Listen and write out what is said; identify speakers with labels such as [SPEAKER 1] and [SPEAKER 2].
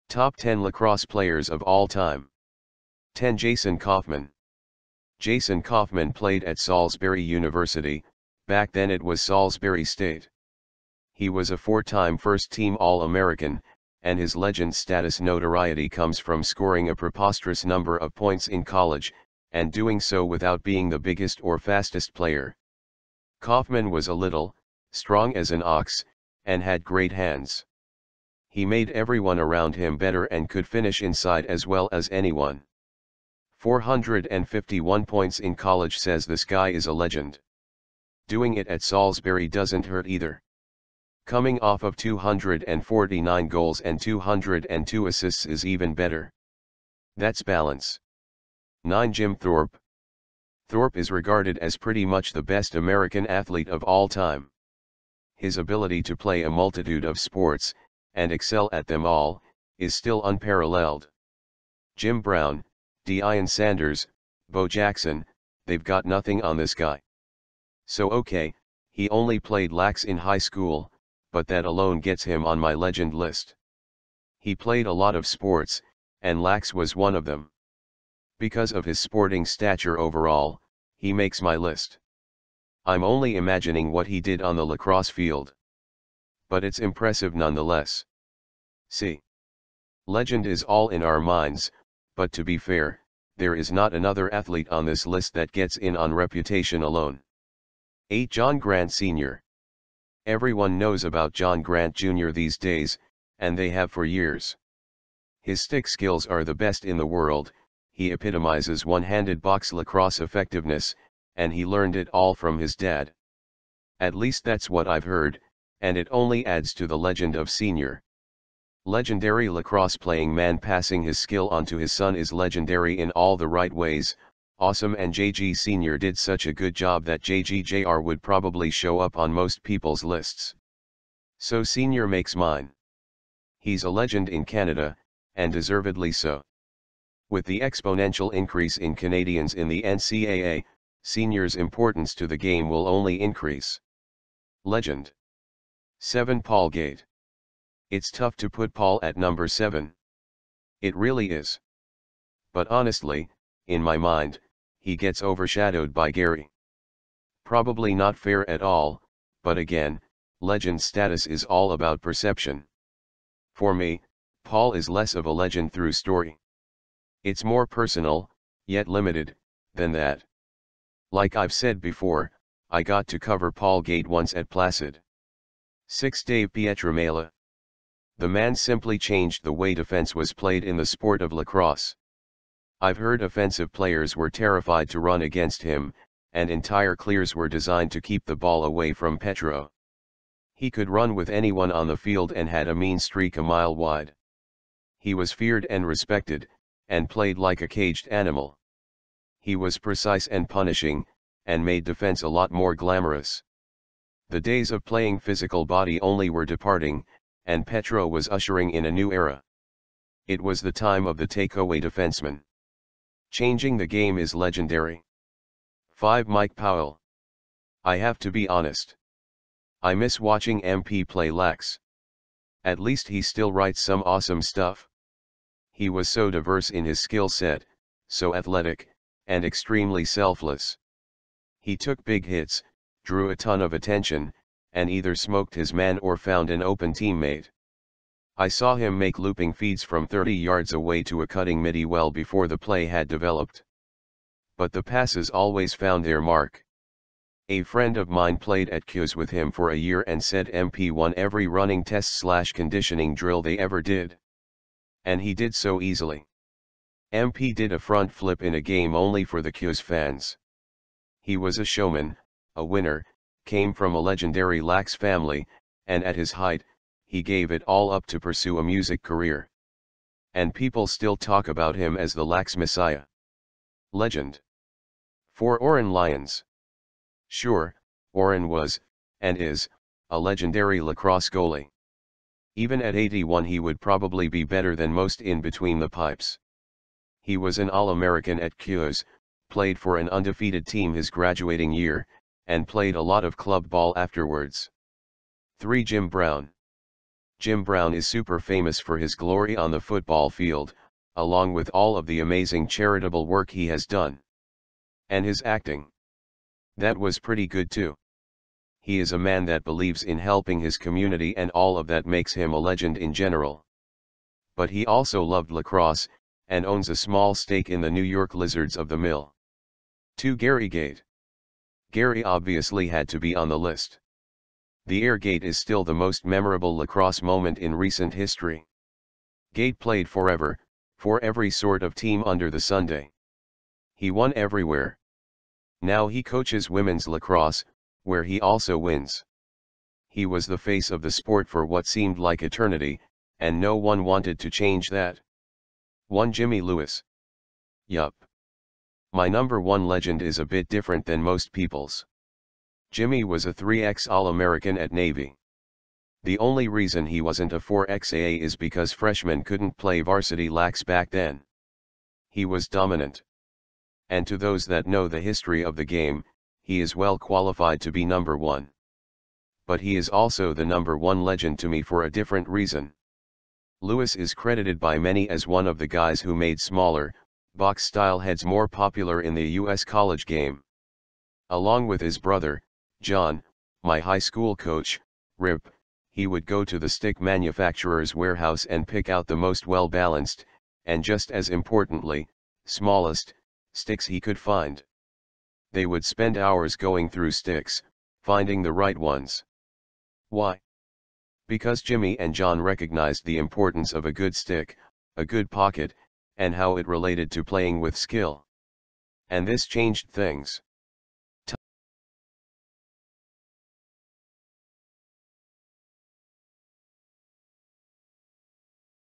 [SPEAKER 1] Top 10 lacrosse players of all time. 10. Jason Coffman. Jason Coffman played at Salisbury University, back then it was Salisbury State. He was a 4-time first-team All-American, and his legend status notoriety comes from scoring a preposterous number of points in college, and doing so without being the biggest or fastest player. Coffman was a little, strong as an ox, and had great hands. He made everyone around him better and could finish inside as well as anyone. 451 points in college says this guy is a legend. Doing it at Salisbury doesn't hurt either. Coming off of 249 goals and 202 assists is even better. That's balance. 9. Jim Thorpe. Thorpe is regarded as pretty much the best American athlete of all time. His ability to play a multitude of sports, and excel at them all, is still unparalleled. Jim Brown, Deion Sanders, Bo Jackson, they've got nothing on this guy. So okay, he only played lax in high school, but that alone gets him on my legend list. He played a lot of sports, and lax was one of them. Because of his sporting stature overall, he makes my list. I'm only imagining what he did on the lacrosse field. But it's impressive nonetheless. See. Legend is all in our minds, but to be fair, there is not another athlete on this list that gets in on reputation alone. 8. John Grant Sr. Everyone knows about John Grant Jr. these days, and they have for years. His stick skills are the best in the world, he epitomizes one-handed box lacrosse effectiveness, and he learned it all from his dad. At least that's what I've heard, and it only adds to the legend of Sr. Legendary lacrosse playing man passing his skill onto his son is legendary in all the right ways, awesome, and JG Sr. did such a good job that JG Jr. would probably show up on most people's lists. So Sr. makes mine. He's a legend in Canada, and deservedly so. With the exponential increase in Canadians in the NCAA, Sr.'s importance to the game will only increase. Legend. 7. Paul Gait. It's tough to put Paul at number 7. It really is. But honestly, in my mind, he gets overshadowed by Gary. Probably not fair at all, but again, legend status is all about perception. For me, Paul is less of a legend through story. It's more personal, yet limited, than that. Like I've said before, I got to cover Paul Gait once at Placid. 6. Dave Pietramala. The man simply changed the way defense was played in the sport of lacrosse. I've heard offensive players were terrified to run against him, and entire clears were designed to keep the ball away from Petro. He could run with anyone on the field and had a mean streak a mile wide. He was feared and respected, and played like a caged animal. He was precise and punishing, and made defense a lot more glamorous. The days of playing physical body only were departing, and Petro was ushering in a new era. It was the time of the takeaway defenseman. Changing the game is legendary. 5. Mike Powell. I have to be honest. I miss watching MP play lax. At least he still writes some awesome stuff. He was so diverse in his skill set, so athletic, and extremely selfless. He took big hits, drew a ton of attention, and either smoked his man or found an open teammate. I saw him make looping feeds from 30 yards away to a cutting midi well before the play had developed. But the passes always found their mark. A friend of mine played at Q's with him for a year and said MP won every running test/conditioning drill they ever did. And he did so easily. MP did a front flip in a game only for the Q's fans. He was a showman, a winner, came from a legendary lax family, and at his height, he gave it all up to pursue a music career. And people still talk about him as the lax messiah. Legend. 4. Oren Lyons. Sure, Oren was, and is, a legendary lacrosse goalie. Even at 81 he would probably be better than most in between the pipes. He was an All-American at Q's, played for an undefeated team his graduating year, and played a lot of club ball afterwards. 3. Jim Brown. Jim Brown is super famous for his glory on the football field, along with all of the amazing charitable work he has done. And his acting. That was pretty good too. He is a man that believes in helping his community, and all of that makes him a legend in general. But he also loved lacrosse, and owns a small stake in the New York Lizards of the Mill. 2. Gary Gate. Gary obviously had to be on the list. The Air Gate is still the most memorable lacrosse moment in recent history. Gate played forever, for every sort of team under the Sunday. He won everywhere. Now he coaches women's lacrosse, where he also wins. He was the face of the sport for what seemed like eternity, and no one wanted to change that. 1. Jimmy Lewis. Yup. My number one legend is a bit different than most people's. Jimmy was a 3x All-American at Navy. The only reason he wasn't a 4xA is because freshmen couldn't play varsity lax back then. He was dominant. And to those that know the history of the game, he is well qualified to be number one. But he is also the number one legend to me for a different reason. Lewis is credited by many as one of the guys who made smaller, box-style heads more popular in the U.S. college game. Along with his brother, John, my high school coach, Rip, he would go to the stick manufacturer's warehouse and pick out the most well-balanced, and just as importantly, smallest, sticks he could find. They would spend hours going through sticks, finding the right ones. Why? Because Jimmy and John recognized the importance of a good stick, a good pocket, and how it related to playing with skill. And this changed things.